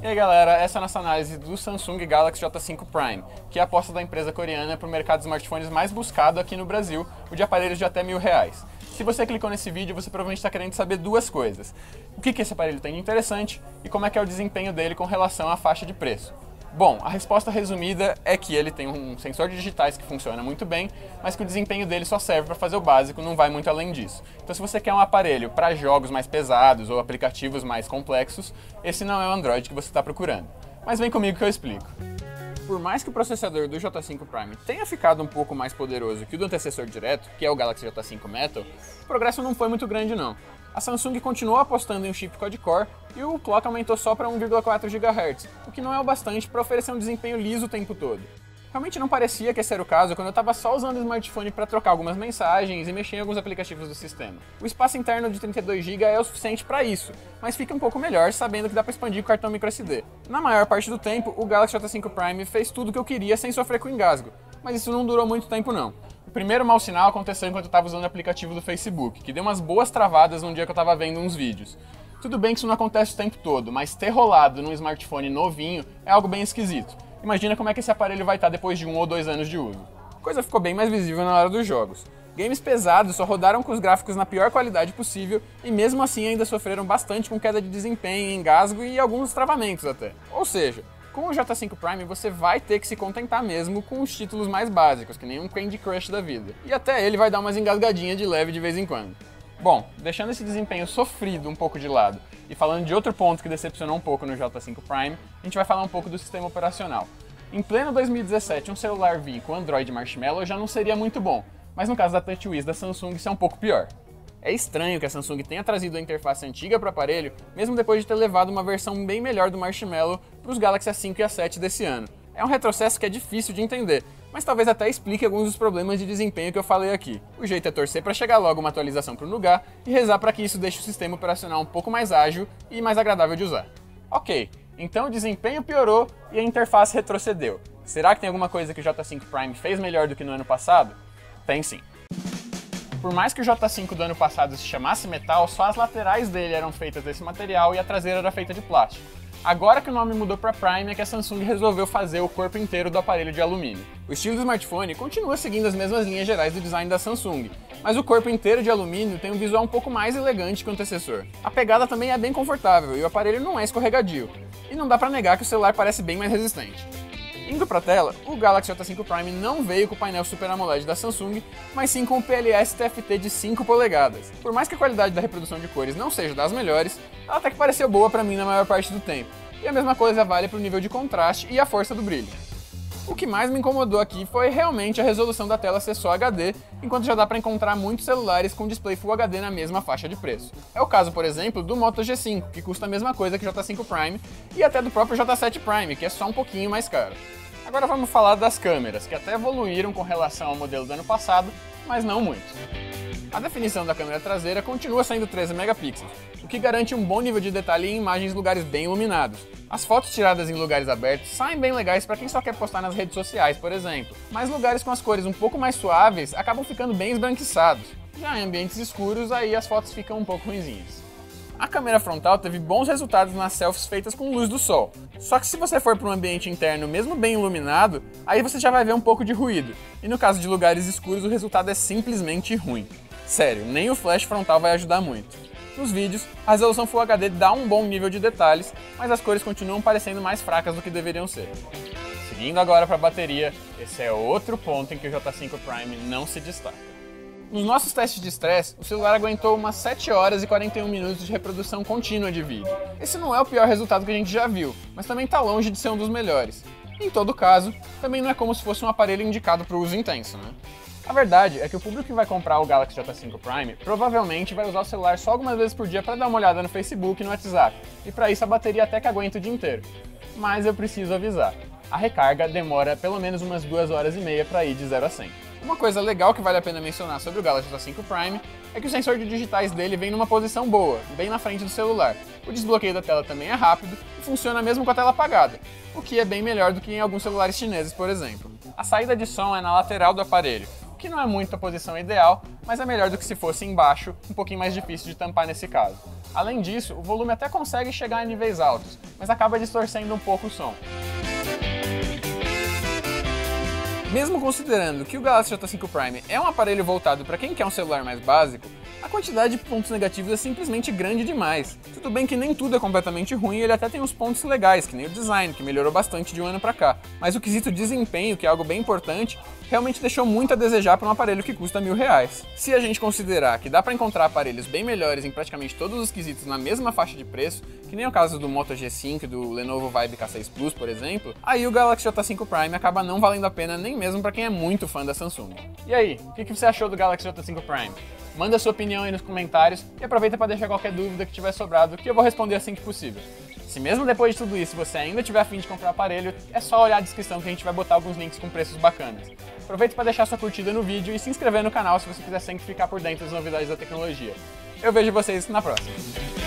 E aí galera, essa é a nossa análise do Samsung Galaxy J5 Prime, que é a aposta da empresa coreana para o mercado de smartphones mais buscado aqui no Brasil, o de aparelhos de até R$1.000. Se você clicou nesse vídeo, você provavelmente está querendo saber duas coisas. O que esse aparelho tem de interessante e como é que é o desempenho dele com relação à faixa de preço. Bom, a resposta resumida é que ele tem um sensor de digitais que funciona muito bem, mas que o desempenho dele só serve para fazer o básico, não vai muito além disso. Então se você quer um aparelho para jogos mais pesados ou aplicativos mais complexos, esse não é o Android que você está procurando. Mas vem comigo que eu explico. Por mais que o processador do J5 Prime tenha ficado um pouco mais poderoso que o do antecessor direto, que é o Galaxy J5 Metal, o progresso não foi muito grande não. A Samsung continuou apostando em um chip quad-core e o clock aumentou só para 1,4 GHz, o que não é o bastante para oferecer um desempenho liso o tempo todo. Realmente não parecia que esse era o caso quando eu estava só usando o smartphone para trocar algumas mensagens e mexer em alguns aplicativos do sistema. O espaço interno de 32 GB é o suficiente para isso, mas fica um pouco melhor sabendo que dá para expandir o cartão microSD. Na maior parte do tempo, o Galaxy J5 Prime fez tudo o que eu queria sem sofrer com engasgo, mas isso não durou muito tempo não. O primeiro mau sinal aconteceu enquanto eu estava usando o aplicativo do Facebook, que deu umas boas travadas num dia que eu estava vendo uns vídeos. Tudo bem que isso não acontece o tempo todo, mas ter rolado num smartphone novinho é algo bem esquisito. Imagina como é que esse aparelho vai estar depois de 1 ou 2 anos de uso. A coisa ficou bem mais visível na hora dos jogos. Games pesados só rodaram com os gráficos na pior qualidade possível e mesmo assim ainda sofreram bastante com queda de desempenho, engasgo e alguns travamentos até. Ou seja, com o J5 Prime você vai ter que se contentar mesmo com os títulos mais básicos, que nem um Candy Crush da vida. E até ele vai dar umas engasgadinhas de leve de vez em quando. Bom, deixando esse desempenho sofrido um pouco de lado e falando de outro ponto que decepcionou um pouco no J5 Prime, a gente vai falar um pouco do sistema operacional. Em pleno 2017, um celular vir com Android Marshmallow já não seria muito bom, mas no caso da TouchWiz da Samsung isso é um pouco pior. É estranho que a Samsung tenha trazido a interface antiga para o aparelho, mesmo depois de ter levado uma versão bem melhor do Marshmallow para os Galaxy A5 e A7 desse ano. É um retrocesso que é difícil de entender, mas talvez até explique alguns dos problemas de desempenho que eu falei aqui. O jeito é torcer para chegar logo uma atualização para o Nougat e rezar para que isso deixe o sistema operacional um pouco mais ágil e mais agradável de usar. Ok, então o desempenho piorou e a interface retrocedeu. Será que tem alguma coisa que o J5 Prime fez melhor do que no ano passado? Tem sim. Por mais que o J5 do ano passado se chamasse metal, só as laterais dele eram feitas desse material e a traseira era feita de plástico. Agora que o nome mudou para Prime é que a Samsung resolveu fazer o corpo inteiro do aparelho de alumínio. O estilo do smartphone continua seguindo as mesmas linhas gerais do design da Samsung, mas o corpo inteiro de alumínio tem um visual um pouco mais elegante que o antecessor. A pegada também é bem confortável e o aparelho não é escorregadio. E não dá para negar que o celular parece bem mais resistente. Indo para a tela, o Galaxy J5 Prime não veio com o painel Super AMOLED da Samsung, mas sim com o PLS TFT de 5 polegadas. Por mais que a qualidade da reprodução de cores não seja das melhores, ela até que pareceu boa para mim na maior parte do tempo. E a mesma coisa vale para o nível de contraste e a força do brilho. O que mais me incomodou aqui foi realmente a resolução da tela ser só HD, enquanto já dá para encontrar muitos celulares com display Full HD na mesma faixa de preço. É o caso, por exemplo, do Moto G5, que custa a mesma coisa que o J5 Prime, e até do próprio J7 Prime, que é só um pouquinho mais caro. Agora vamos falar das câmeras, que até evoluíram com relação ao modelo do ano passado, mas não muito. A definição da câmera traseira continua sendo 13 megapixels, o que garante um bom nível de detalhe em imagens em lugares bem iluminados. As fotos tiradas em lugares abertos saem bem legais para quem só quer postar nas redes sociais, por exemplo, mas lugares com as cores um pouco mais suaves acabam ficando bem esbranquiçados. Já em ambientes escuros, aí as fotos ficam um pouco ruinzinhas. A câmera frontal teve bons resultados nas selfies feitas com luz do sol. Só que se você for para um ambiente interno mesmo bem iluminado, aí você já vai ver um pouco de ruído. E no caso de lugares escuros, o resultado é simplesmente ruim. Sério, nem o flash frontal vai ajudar muito. Nos vídeos, a resolução Full HD dá um bom nível de detalhes, mas as cores continuam parecendo mais fracas do que deveriam ser. Seguindo agora para a bateria, esse é outro ponto em que o J5 Prime não se destaca. Nos nossos testes de estresse, o celular aguentou umas 7 horas e 41 minutos de reprodução contínua de vídeo. Esse não é o pior resultado que a gente já viu, mas também está longe de ser um dos melhores. Em todo caso, também não é como se fosse um aparelho indicado para o uso intenso, né? A verdade é que o público que vai comprar o Galaxy J5 Prime provavelmente vai usar o celular só algumas vezes por dia para dar uma olhada no Facebook e no WhatsApp, e para isso a bateria até que aguenta o dia inteiro. Mas eu preciso avisar, a recarga demora pelo menos umas 2 horas e meia para ir de 0 a 100. Uma coisa legal que vale a pena mencionar sobre o Galaxy J5 Prime é que o sensor de digitais dele vem numa posição boa, bem na frente do celular. O desbloqueio da tela também é rápido e funciona mesmo com a tela apagada, o que é bem melhor do que em alguns celulares chineses, por exemplo. A saída de som é na lateral do aparelho, o que não é muito a posição ideal, mas é melhor do que se fosse embaixo, um pouquinho mais difícil de tampar nesse caso. Além disso, o volume até consegue chegar a níveis altos, mas acaba distorcendo um pouco o som. Mesmo considerando que o Galaxy J5 Prime é um aparelho voltado para quem quer um celular mais básico, a quantidade de pontos negativos é simplesmente grande demais. Tudo bem que nem tudo é completamente ruim e ele até tem uns pontos legais, que nem o design, que melhorou bastante de um ano pra cá. Mas o quesito desempenho, que é algo bem importante, realmente deixou muito a desejar para um aparelho que custa R$1.000. Se a gente considerar que dá para encontrar aparelhos bem melhores em praticamente todos os quesitos na mesma faixa de preço, que nem o caso do Moto G5 e do Lenovo Vibe K6 Plus, por exemplo, aí o Galaxy J5 Prime acaba não valendo a pena nem mesmo para quem é muito fã da Samsung. E aí, o que você achou do Galaxy J5 Prime? Manda sua opinião aí nos comentários e aproveita para deixar qualquer dúvida que tiver sobrado, que eu vou responder assim que possível. Se mesmo depois de tudo isso você ainda tiver a fim de comprar o aparelho, é só olhar a descrição que a gente vai botar alguns links com preços bacanas. Aproveita para deixar sua curtida no vídeo e se inscrever no canal se você quiser sempre ficar por dentro das novidades da tecnologia. Eu vejo vocês na próxima!